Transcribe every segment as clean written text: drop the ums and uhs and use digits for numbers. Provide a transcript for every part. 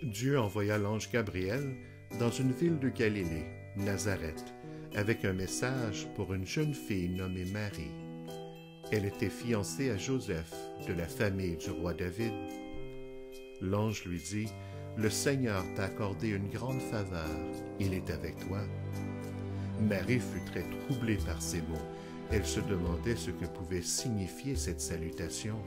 Dieu envoya l'ange Gabriel dans une ville de Galilée, Nazareth, avec un message pour une jeune fille nommée Marie. Elle était fiancée à Joseph, de la famille du roi David. L'ange lui dit, « Le Seigneur t'a accordé une grande faveur, il est avec toi. » Marie fut très troublée par ces mots. Elle se demandait ce que pouvait signifier cette salutation.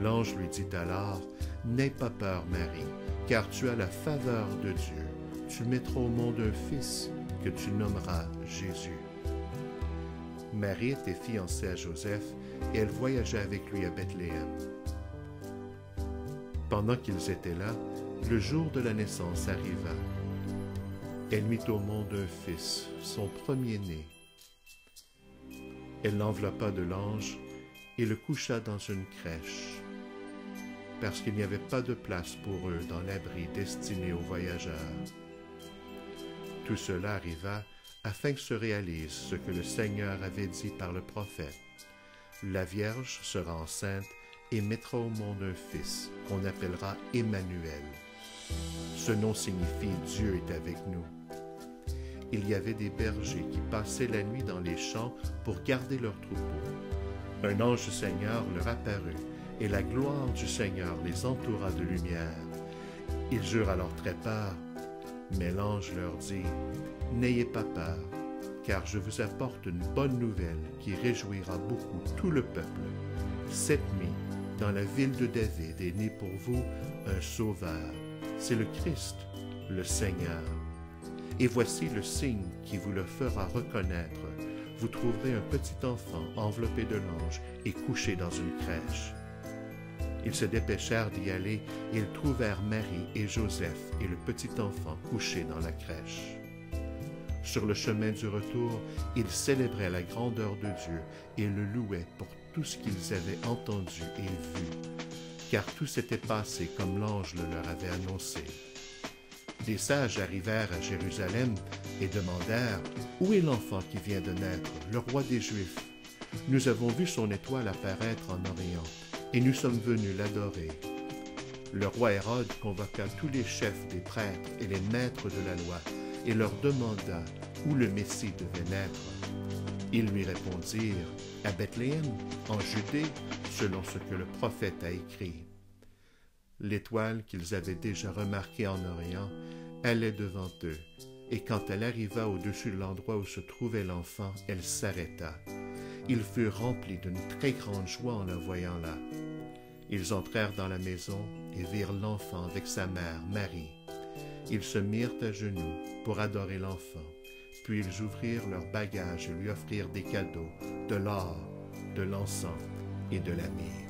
L'ange lui dit alors, « N'aie pas peur, Marie, car tu as la faveur de Dieu. Tu mettras au monde un fils que tu nommeras Jésus. » Marie était fiancée à Joseph et elle voyageait avec lui à Bethléem. Pendant qu'ils étaient là, le jour de la naissance arriva. Elle mit au monde un fils, son premier-né. Elle l'enveloppa de l'ange et le coucha dans une crèche, parce qu'il n'y avait pas de place pour eux dans l'abri destiné aux voyageurs. Tout cela arriva afin que se réalise ce que le Seigneur avait dit par le prophète. La Vierge sera enceinte et mettra au monde un fils qu'on appellera Emmanuel. Ce nom signifie « Dieu est avec nous ». Il y avait des bergers qui passaient la nuit dans les champs pour garder leurs troupeaux. Un ange du Seigneur leur apparut, et la gloire du Seigneur les entoura de lumière. Ils eurent alors très peur, mais l'ange leur dit, « N'ayez pas peur, car je vous apporte une bonne nouvelle qui réjouira beaucoup tout le peuple. Cette nuit, dans la ville de David est né pour vous un sauveur. C'est le Christ, le Seigneur. Et voici le signe qui vous le fera reconnaître. Vous trouverez un petit enfant enveloppé de l'ange et couché dans une crèche. » Ils se dépêchèrent d'y aller et ils trouvèrent Marie et Joseph et le petit enfant couché dans la crèche. Sur le chemin du retour, ils célébraient la grandeur de Dieu et le louaient pour tout ce qu'ils avaient entendu et vu, car tout s'était passé comme l'ange le leur avait annoncé. Des sages arrivèrent à Jérusalem et demandèrent « Où est l'enfant qui vient de naître, le roi des Juifs? Nous avons vu son étoile apparaître en Orient, et nous sommes venus l'adorer. » Le roi Hérode convoqua tous les chefs des prêtres et les maîtres de la loi, et leur demanda où le Messie devait naître. Ils lui répondirent « À Bethléem, en Judée, selon ce que le prophète a écrit. » L'étoile qu'ils avaient déjà remarquée en Orient allait devant eux, et quand elle arriva au-dessus de l'endroit où se trouvait l'enfant, elle s'arrêta. Ils furent remplis d'une très grande joie en la voyant là. Ils entrèrent dans la maison et virent l'enfant avec sa mère, Marie. Ils se mirent à genoux pour adorer l'enfant, puis ils ouvrirent leurs bagages et lui offrirent des cadeaux, de l'or, de l'encens et de la myrrhe.